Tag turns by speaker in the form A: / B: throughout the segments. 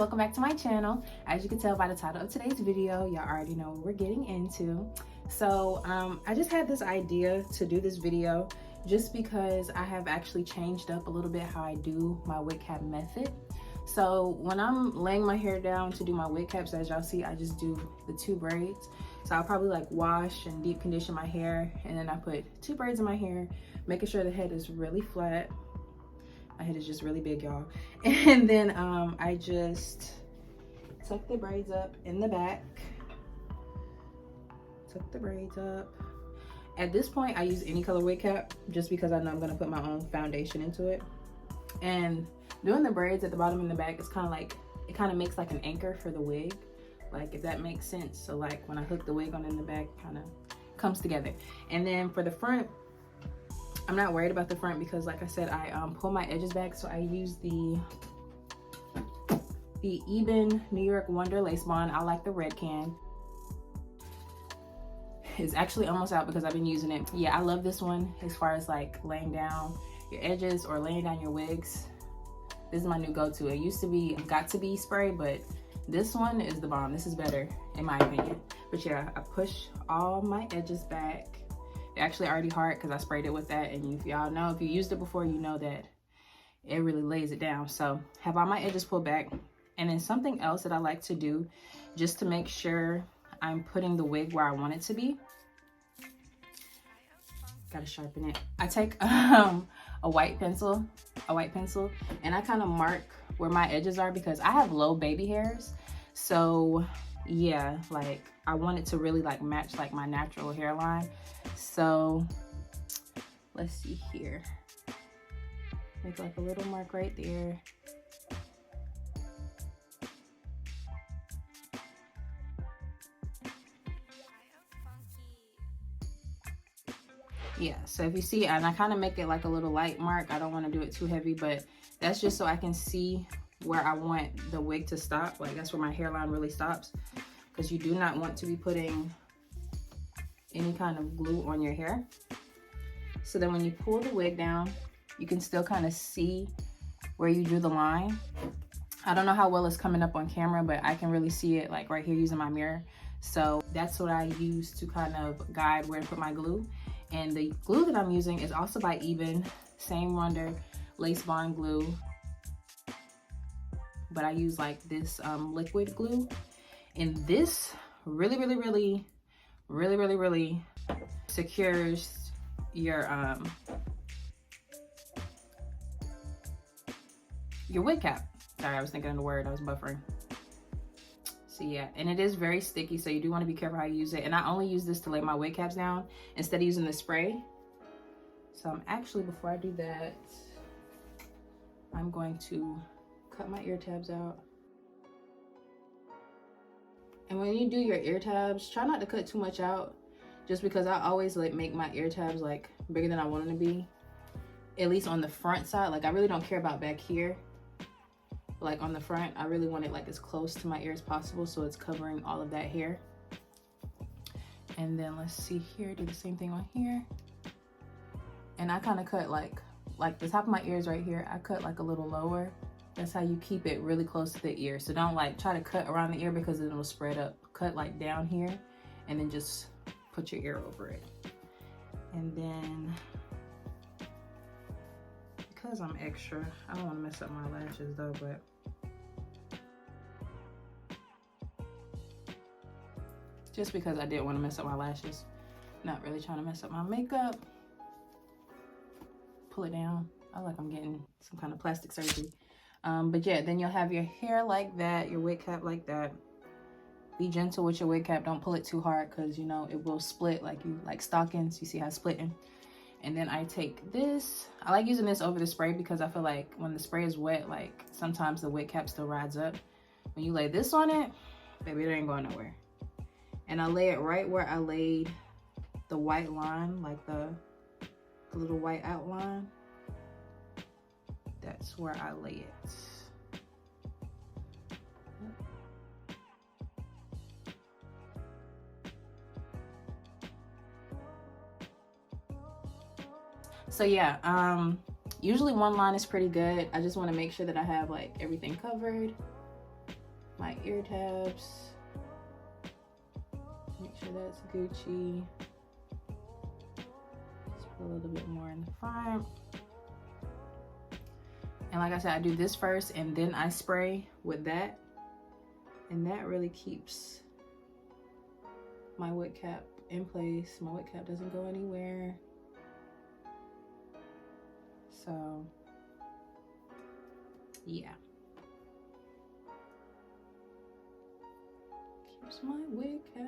A: welcome back to my channel. As you can tell by the title of today's video, y'all already know what we're getting into. So I just had this idea to do this video just because I have actually changed up a little bit how I do my wig cap method. So when I'm laying my hair down to do my wig caps, as y'all see, I just do the 2 braids. So I'll probably like wash and deep condition my hair, and then I put 2 braids in my hair, making sure the head is really flat. My head is just really big, y'all. And then I just tuck the braids up in the back. Tuck the braids up. At this point, I use any color wig cap just because I know I'm gonna put my own foundation into it. And doing the braids at the bottom and the back is kind of like, it kind of makes like an anchor for the wig. Like, if that makes sense. So like when I hook the wig on in the back, kind of comes together. And then for the front, I'm not worried about the front because like I said, I pull my edges back. So I use the EBIN New York Wonder Lace Bond. I like the red can. It's actually almost out because I've been using it. Yeah, I love this one as far as like laying down your edges or laying down your wigs. This is my new go-to. It used to be got to be spray, but this one is the bomb. This is better in my opinion. But yeah, I push all my edges back. They're actually already hard because I sprayed it with that, and if y'all know, if you used it before, you know that it really lays it down. So have all my edges pulled back. And then something else that I like to do just to make sure I'm putting the wig where I want it to be, gotta sharpen it. I take a white pencil, and I kind of mark where my edges are because I have low baby hairs. So yeah, like I want it to really like match like my natural hairline. So let's see here. Make like a little mark right there. Yeah, so if you see, and I kind of make it like a little light mark. I don't want to do it too heavy, but that's just so I can see where I want the wig to stop. Like that's where my hairline really stops, because you do not want to be putting any kind of glue on your hair. So then when you pull the wig down, you can still kind of see where you drew the line. I don't know how well it's coming up on camera, but I can really see it like right here using my mirror. So that's what I use to kind of guide where to put my glue. And the glue that I'm using is also by EBIN, same Wonder Lace Bond glue, but I use like this liquid glue. And this really secures your wig cap. Sorry, I was thinking of the word, I was buffering. So yeah, and it is very sticky, so you do want to be careful how you use it. And I only use this to lay my wig caps down instead of using the spray. So I'm actually, before I do that, I'm going to cut my ear tabs out. And when you do your ear tabs, try not to cut too much out, just because I always like make my ear tabs like bigger than I want them to be, at least on the front side. Like I really don't care about back here. Like on the front, I really want it like as close to my ear as possible, so it's covering all of that hair. And then let's see here, do the same thing on here. And I kind of cut like the top of my ears right here, I cut like a little lower. That's how you keep it really close to the ear. So don't like try to cut around the ear because then it'll spread up. Cut like down here and then just put your ear over it. And then, because I'm extra, I don't want to mess up my lashes though, but just because I didn't want to mess up my lashes, not really trying to mess up my makeup. Pull it down. I like I'm getting some kind of plastic surgery. But yeah, then you'll have your hair like that, your wig cap like that. Be gentle with your wig cap. Don't pull it too hard because you know it will split like stockings. You see how it's splitting. And then I take this. I like using this over the spray because I feel like when the spray is wet, like sometimes the wig cap still rides up. When you lay this on it, baby, it ain't going nowhere. And I lay it right where I laid the white line, like the little white outline. That's where I lay it. So yeah, usually one line is pretty good. I just want to make sure that I have like everything covered. my ear tabs. Make sure that's Gucci. Just put a little bit more in the front. And like I said, I do this first and then I spray with that. And that really keeps my wig cap in place. My wig cap doesn't go anywhere. So, yeah. Keeps my wig cap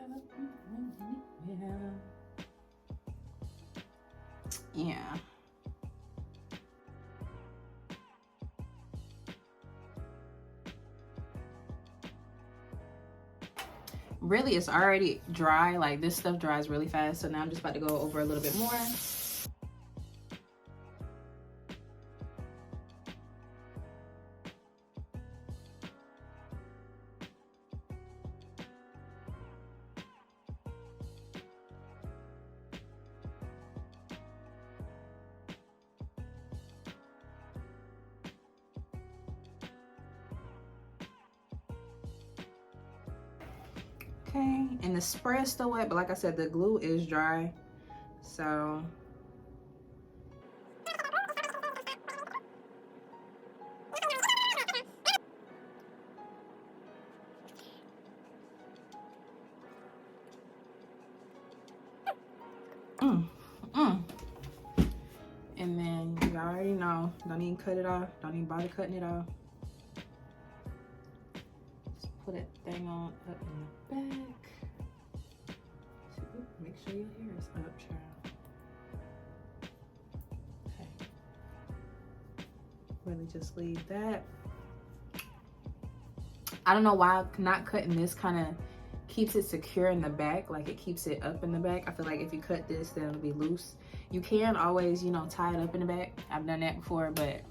A: anywhere. Yeah. Really, it's already dry. Like, this stuff dries really fast. So now I'm just about to go over a little bit more. Okay, and the spray is still wet, but like I said, the glue is dry. So and then you already know, don't even cut it off, don't even bother cutting it off. Just put that thing on up in the back. Make sure your hair is up, child. Okay. Really just leave that. I don't know why not cutting this kind of keeps it secure in the back, like it keeps it up in the back. I feel like if you cut this, then it'll be loose. You can always, you know, tie it up in the back. I've done that before, but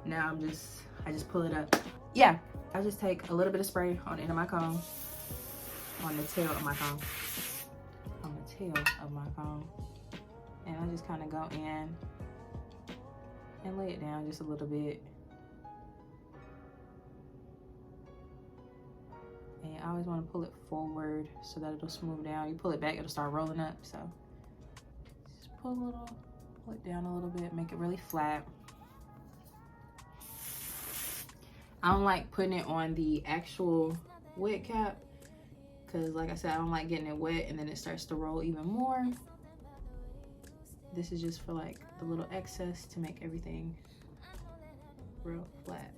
A: now I just pull it up. Yeah, I just take a little bit of spray on the end of my comb, on the tail of my comb, on the tail of my comb, and I just kind of go in and lay it down just a little bit. And I always want to pull it forward so that it'll smooth down. You pull it back, it'll start rolling up. So just pull it down a little bit, make it really flat. I don't like putting it on the actual wig cap because, like I said, I don't like getting it wet and then it starts to roll even more. This is just for like the little excess to make everything real flat.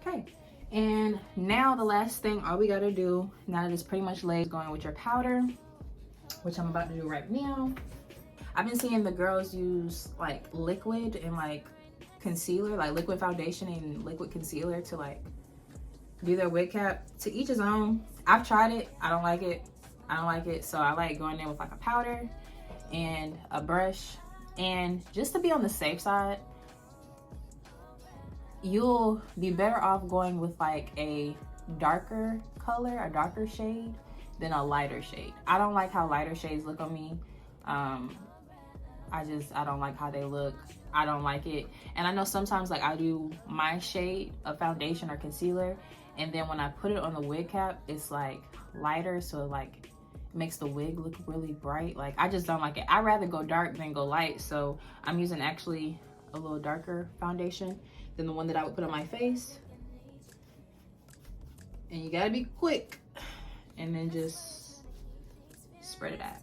A: Okay, and now the last thing, all we gotta do, now that it's pretty much laid, is going with your powder, which I'm about to do right now. I've been seeing the girls use like liquid and like concealer, like liquid foundation and liquid concealer to like do their wig cap. To each his own. I've tried it, I don't like it. So I like going in with like a powder and a brush. And just to be on the safe side, you'll be better off going with like a darker color, a darker shade, than a lighter shade. I don't like how lighter shades look on me. I don't like how they look. I don't like it. And I know sometimes like I do my shade of foundation or concealer, and then when I put it on the wig cap, it's like lighter, so like it makes the wig look really bright. Like I just don't like it. I'd rather go dark than go light, so I'm using actually a little darker foundation than the one that I would put on my face. And you gotta be quick and then just spread it out.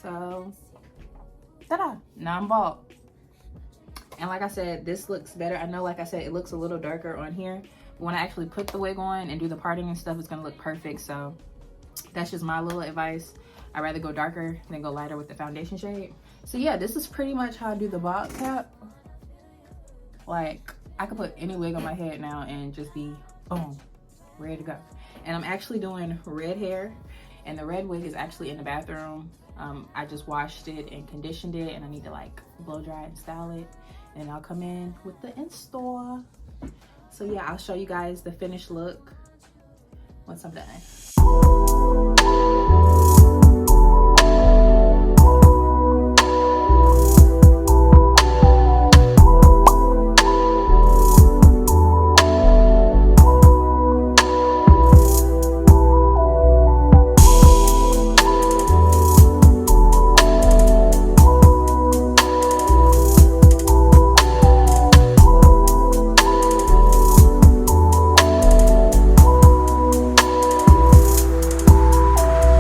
A: So, ta-da! Now I'm bald. And like I said, this looks better. I know, like I said, it looks a little darker on here, but when I actually put the wig on and do the parting and stuff, it's gonna look perfect. So that's just my little advice. I'd rather go darker than go lighter with the foundation shade. So yeah, this is pretty much how I do the bald cap. Like, I could put any wig on my head now and just be boom, ready to go. And I'm actually doing red hair, and the red wig is actually in the bathroom. I just washed it and conditioned it, and I need to like blow dry and style it, and I'll come in with the install. So yeah, I'll show you guys the finished look once I'm done.